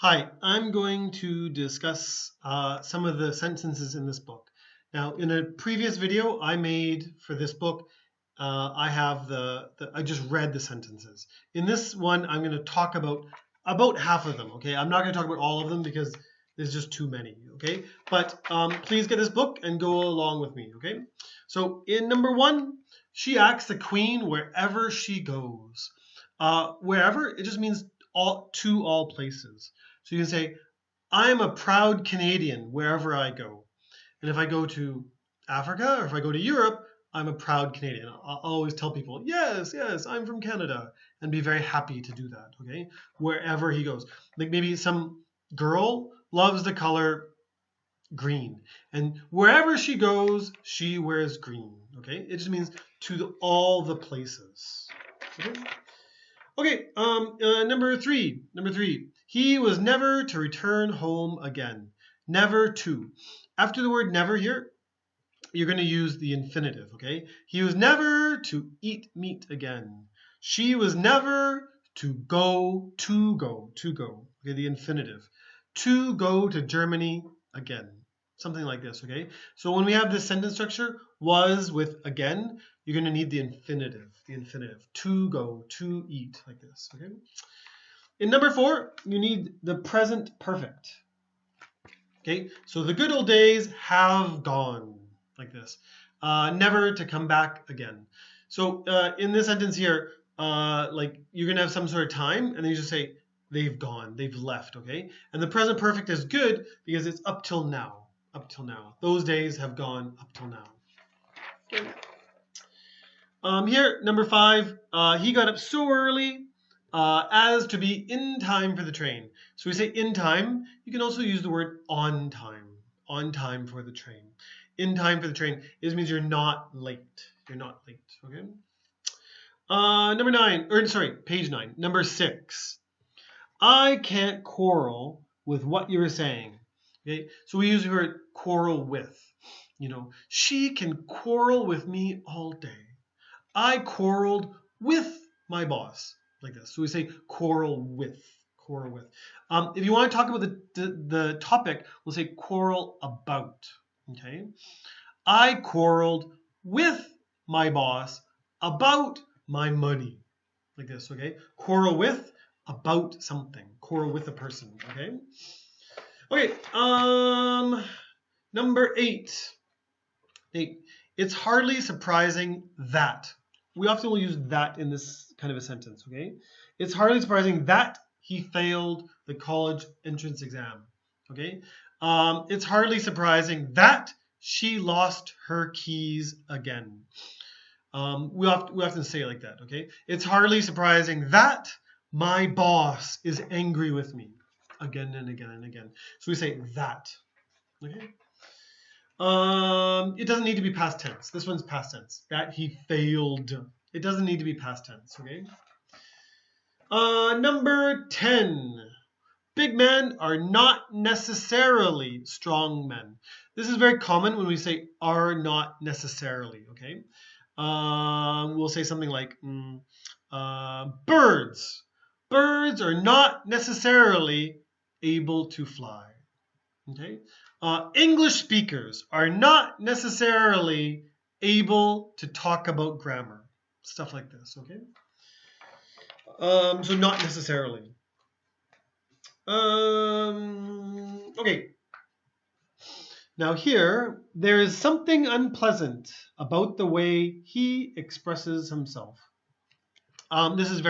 Hi, I'm going to discuss some of the sentences in this book. Now, in a previous video I made for this book, I have I just read the sentences. In this one, I'm going to talk about half of them. Okay, I'm not going to talk about all of them because there's just too many. Okay, but please get this book and go along with me. Okay, so in number one, she acts the queen wherever she goes. Wherever, it just means all places. So you can say, I am a proud Canadian wherever I go. And if I go to Africa or if I go to Europe, I'm a proud Canadian. I'll always tell people, yes, yes, I'm from Canada, and be very happy to do that, okay? Wherever he goes. Like maybe some girl loves the color green, and wherever she goes, she wears green, okay? It just means all the places. Okay? Okay, number three. He was never to return home again. Never to. After the word never here, you're going to use the infinitive, okay? He was never to eat meat again. She was never to go. Okay, the infinitive. To go to Germany again. Something like this, okay? So when we have this sentence structure, was with again, you're going to need the infinitive. To go, to eat, like this, okay? In number four, you need the present perfect. Okay, so the good old days have gone, like this. Never to come back again. So in this sentence here, like you're gonna have some sort of time, and then you just say they've gone, they've left. Okay, and the present perfect is good because it's up till now. Up till now, those days have gone up till now. Okay. Here, number five, he got up so early as to be in time for the train. So we say in time. You can also use the word on time for the train. In time for the train. It means you're not late. You're not late. Okay. Number nine, or sorry, page 9. Number 6. I can't quarrel with what you were saying. Okay. So we use the word quarrel with. You know, she can quarrel with me all day. I quarreled with my boss, like this. So we say quarrel with. If you want to talk about the topic, we'll say quarrel about. Okay. I quarreled with my boss about my money, like this. Okay. Quarrel with about something. Quarrel with a person. Okay. Okay. Number 8. It's hardly surprising that. We often will use that in this kind of a sentence, okay? It's hardly surprising that he failed the college entrance exam, okay? It's hardly surprising that she lost her keys again. We often say it like that, okay? It's hardly surprising that my boss is angry with me again and again and again. So we say that, okay? It doesn't need to be past tense. This one's past tense. That he failed. It doesn't need to be past tense, okay? Number 10. Big men are not necessarily strong men. This is very common when we say are not necessarily, okay? We'll say something like birds. Birds are not necessarily able to fly, okay? English speakers are not necessarily able to talk about grammar. Stuff like this, okay? So not necessarily. Okay. Now here, there is something unpleasant about the way he expresses himself. This is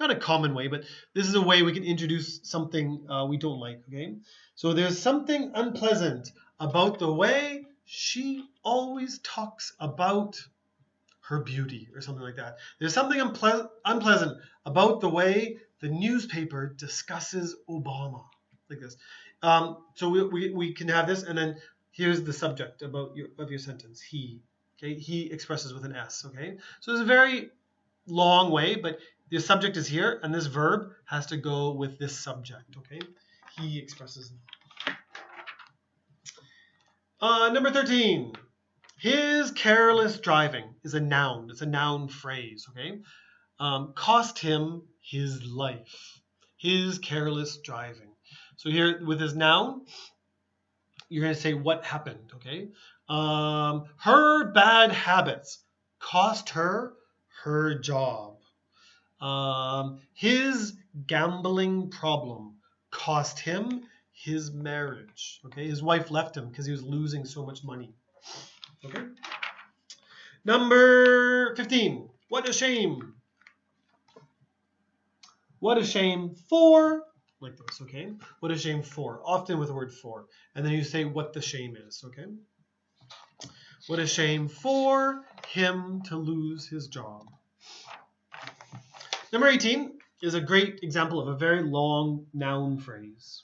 not a common way, but this is a way we can introduce something we don't like, okay? So there's something unpleasant about the way she always talks about her beauty or something like that. There's something unpleasant about the way the newspaper discusses Obama, like this. So we can have this, and then here's the subject of your sentence. He, okay? He expresses with an S, okay? So it's a very long way, but the subject is here, and this verb has to go with this subject, okay? He expresses. Number 13. His careless driving is a noun. It's a noun phrase, okay? Cost him his life. His careless driving. So here with this noun, you're going to say what happened, okay? Her bad habits cost her her job. His gambling problem cost him his marriage, okay? His wife left him because he was losing so much money, okay? Number 15, what a shame. What a shame for, like this, okay? What a shame for, often with the word for. And then you say what the shame is, okay? What a shame for him to lose his job. Number 18 is a great example of a very long noun phrase.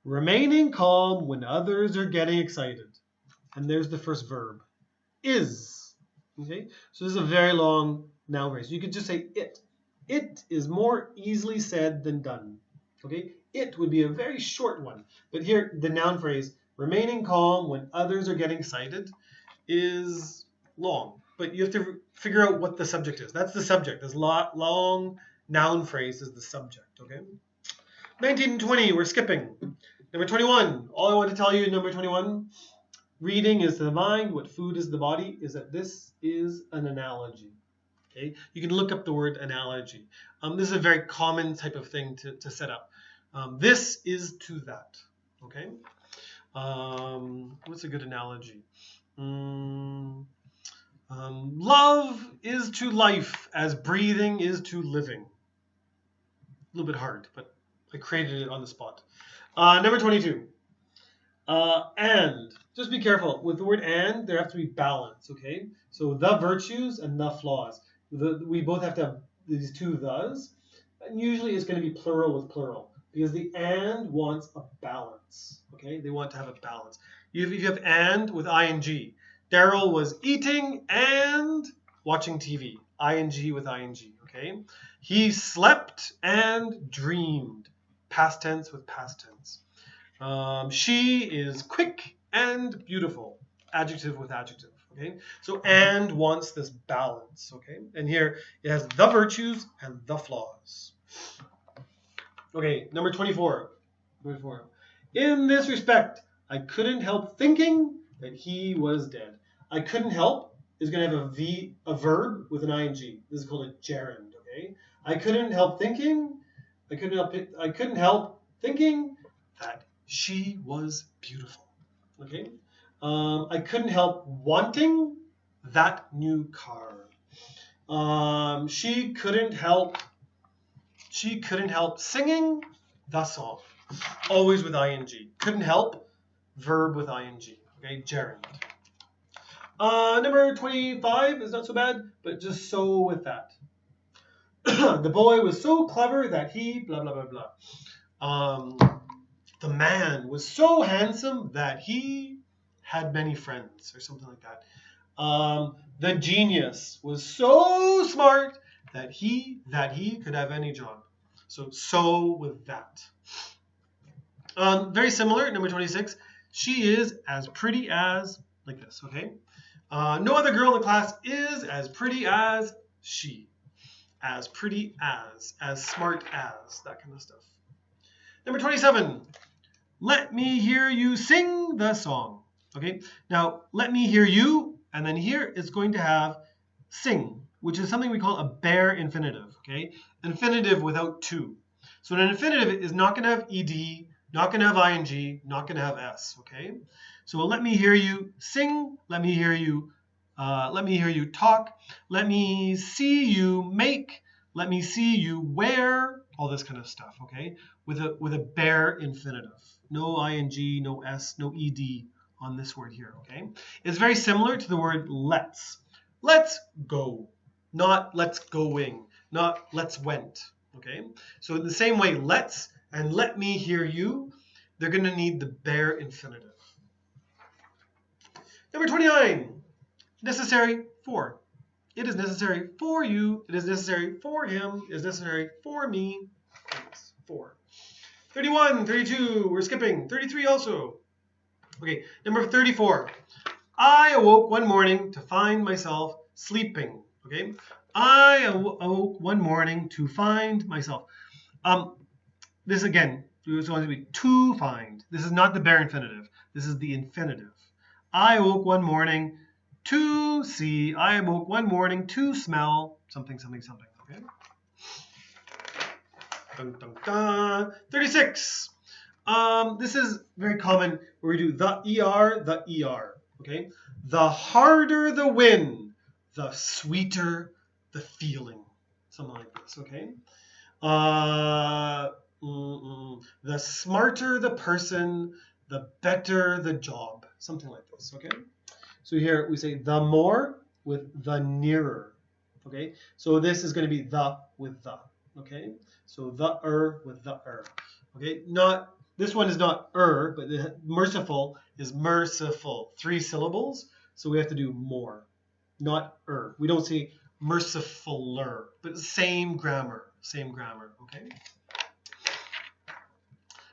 Remaining calm when others are getting excited. And there's the first verb, is. Okay? So this is a very long noun phrase. You could just say it. It is more easily said than done. Okay? It would be a very short one. But here, the noun phrase, remaining calm when others are getting excited, is long. But you have to figure out what the subject is. That's the subject. This long noun phrase is the subject. Okay? 19 and 20, we're skipping. Number 21, all I want to tell you in number 21, reading is to the mind what food is to the body, is that this is an analogy. Okay? You can look up the word analogy. This is a very common type of thing to set up. This is to that. Okay? What's a good analogy? Love is to life as breathing is to living. A little bit hard, but I created it on the spot. Number 22. And. Just be careful. With the word and, there have to be balance, okay? So the virtues and the flaws. We both have to have these two thes. And usually it's going to be plural with plural. Because the and wants a balance, okay? They want to have a balance. If you have and with ing. Daryl was eating and watching TV. Ing with ing, okay? He slept and dreamed. Past tense with past tense. She is quick and beautiful. Adjective with adjective, okay? So and wants this balance, okay? And here it has the virtues and the flaws. Okay, number 24. In this respect, I couldn't help thinking that he was dead. I couldn't help is going to have a verb with an ing. This is called a gerund, okay? I couldn't help thinking that she was beautiful, okay? I couldn't help wanting that new car. She couldn't help singing the song. Always with ing. Couldn't help, verb with ing, okay? Gerund. Number 25 is not so bad, but just so with that. The boy was so clever that he blah, blah, blah, blah. The man was so handsome that he had many friends, or something like that. The genius was so smart that he could have any job. So with that. Very similar, number 26. She is as pretty as, like this, okay? No other girl in the class is as pretty as she. As pretty as smart as, that kind of stuff. Number 27. Let me hear you sing the song. Okay, now let me hear you, and then here it's going to have sing, which is something we call a bare infinitive. Okay, infinitive without to. So an infinitive is not going to have ed, not going to have ing, not going to have s. Okay, so let me hear you sing. Let me hear you talk. Let me see you make. Let me see you wear. All this kind of stuff. Okay, with a bare infinitive. No ing, no s, no ed on this word here, okay? It's very similar to the word let's. Let's go, not let's going, not let's went, okay? So in the same way, let's and let me hear you, they're going to need the bare infinitive. Number 29, necessary for. It is necessary for you, it is necessary for him, it is necessary for me, for. 31, 32, we're skipping. 33 also. Okay, number 34. I awoke one morning to find myself sleeping. Okay, I awoke one morning to find myself. This again, It's going to be to find. This is not the bare infinitive. This is the infinitive. I woke one morning to see. I woke one morning to smell something, something, something. Okay. Dun, dun, dun. 36. This is very common where we do the ER. Okay. The harder the win, the sweeter the feeling. Something like this. Okay. The smarter the person, the better the job. Something like this. Okay. So here we say the more with the nearer. Okay. So this is going to be the with the. Okay. So the with the Okay. Not this one is not but the merciful is merciful. 3 syllables. So we have to do more, not We don't say mercifuler, but same grammar. Same grammar. Okay.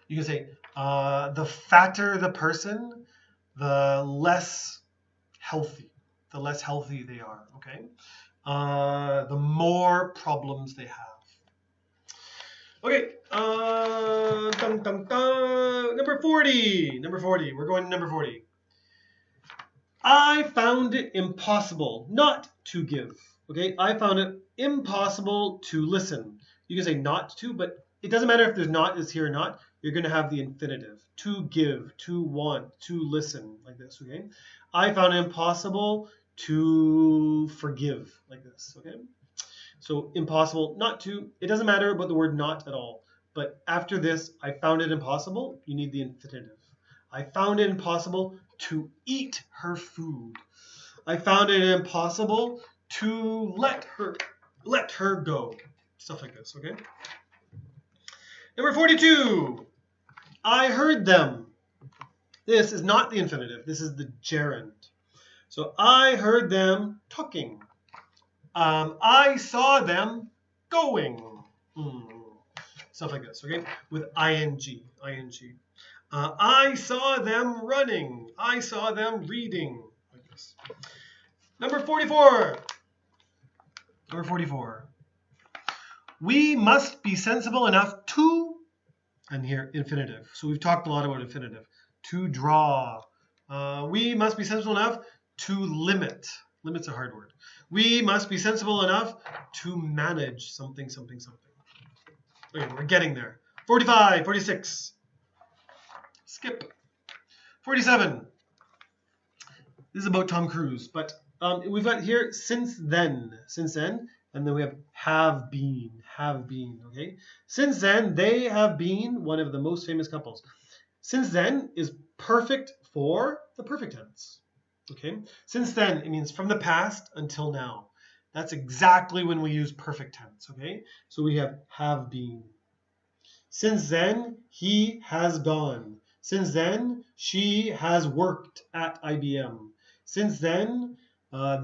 You can say the fatter the person, the less healthy. The less healthy they are. Okay. The more problems they have. Okay. Dun, dun, dun. Number 40. Number 40. We're going to number 40. I found it impossible not to give. Okay. I found it impossible to listen. You can say not to, but it doesn't matter if there's not is here or not. You're going to have the infinitive. To give, to want, to listen, like this, okay? I found it impossible to forgive, like this, okay? So impossible not to. It doesn't matter about the word not at all. But after this, I found it impossible, you need the infinitive. I found it impossible to eat her food. I found it impossible to let her go. Stuff like this, okay? Number 42. I heard them. This is not the infinitive. This is the gerund. So I heard them talking. I saw them going. Stuff like this, okay? With ing. I saw them running. I saw them reading. Like this. Number 44. Number 44. We must be sensible enough to, and here infinitive. So we've talked a lot about infinitive. To draw. We must be sensible enough to limit. Limit's a hard word. We must be sensible enough to manage something, something, something. Okay, we're getting there. 45, 46. Skip. 47. This is about Tom Cruise, but we've got here since then, and then we have been, okay? Since then, they have been one of the most famous couples. Since then is perfect for the perfect tense, okay? Since then, it means from the past until now. That's exactly when we use perfect tense, okay? So we have been. Since then, he has gone. Since then, she has worked at IBM. Since then,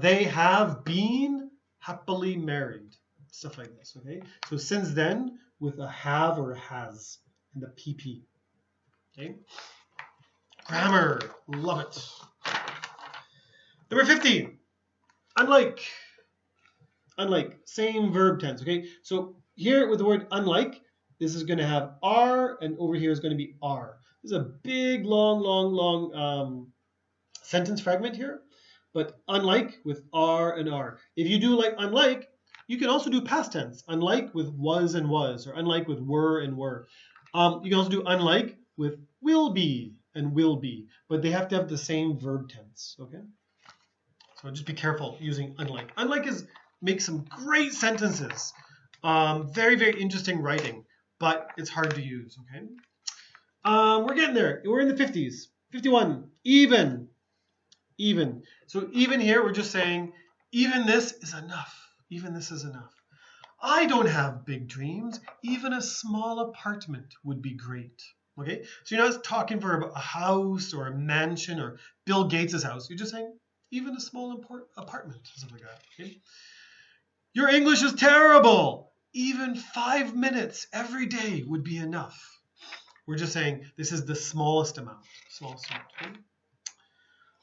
they have been happily married. Stuff like this, okay? So since then with a have or a has and the PP. Okay? Grammar, love it. Number 50. Unlike, same verb tense, okay? So here with the word unlike, this is going to have are, and over here is going to be are. This is a big, long sentence fragment here, but unlike with are and are. If you do like unlike, you can also do past tense, unlike with was and was, or unlike with were and were. You can also do unlike with will be and will be, but they have to have the same verb tense, okay? So just be careful using unlike. Unlike makes some great sentences. Very, very interesting writing, but it's hard to use, okay? We're getting there. We're in the 50s. 51, even. So even here, we're just saying, even this is enough. Even this is enough. I don't have big dreams. Even a small apartment would be great. Okay? So you're not talking for a house or a mansion or Bill Gates' house. You're just saying, even a small apartment, something like that. Okay? Your English is terrible. Even 5 minutes every day would be enough. We're just saying this is the smallest amount. Okay?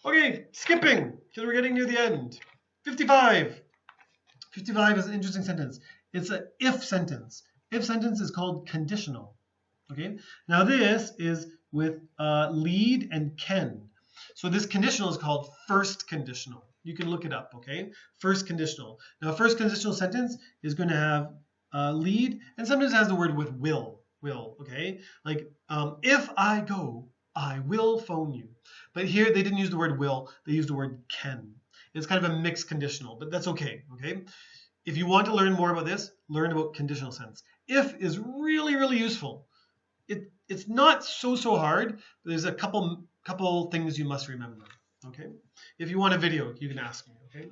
Okay, skipping, because we're getting near the end. 55. 55 is an interesting sentence. It's an if sentence. If sentence is called conditional. Okay, now this is with lead and can. So this conditional is called first conditional. You can look it up, okay? First conditional. Now, first conditional sentence is going to have lead, and sometimes has the word with will, okay? Like, if I go, I will phone you. But here they didn't use the word will, they used the word can. It's kind of a mixed conditional, but that's okay, okay? If you want to learn more about this, learn about conditional sense. If is really, really useful. It's not so hard, but there's a couple things you must remember. Okay, if you want a video, you can ask me. Okay,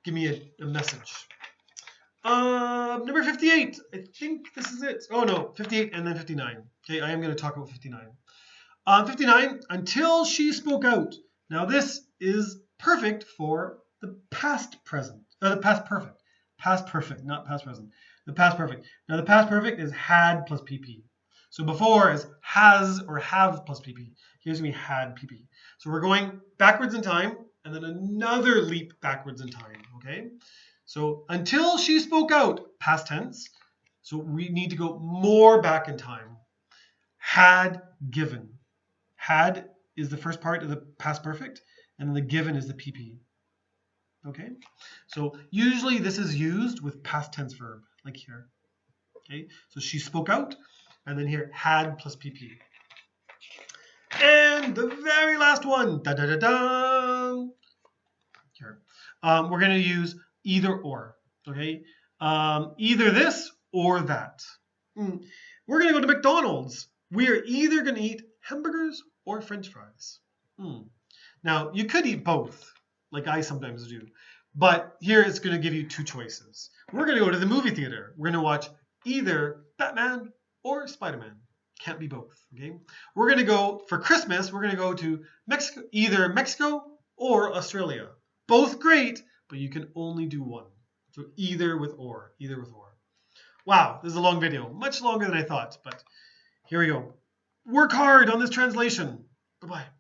give me a message. Number 58. I think this is it. Oh no, 58 and then 59. Okay, I am going to talk about 59. 59. Until she spoke out. Now this is perfect for the past present. The past perfect. Past perfect, not past present. The past perfect. Now the past perfect is had plus PP. So before is has or have plus PP. Here's going to be had PP. So we're going backwards in time and then another leap backwards in time. Okay. So until she spoke out, past tense. So we need to go more back in time. Had given. Had is the first part of the past perfect, and then the given is the PP. Okay. So usually this is used with past tense verb, like here. Okay. So she spoke out. And then here, had plus PP. And the very last one, da da da da. Here, we're going to use either or. Okay, either this or that. We're going to go to McDonald's. We are either going to eat hamburgers or French fries. Now you could eat both, like I sometimes do, but here it's going to give you two choices. We're going to go to the movie theater. We're going to watch either Batman or Spider-Man. Can't be both, okay? We're going to go, for Christmas, we're going to go to Mexico, either Mexico or Australia. Both great, but you can only do one. So either with or. Wow, this is a long video. Much longer than I thought, but here we go. Work hard on this translation. Bye-bye.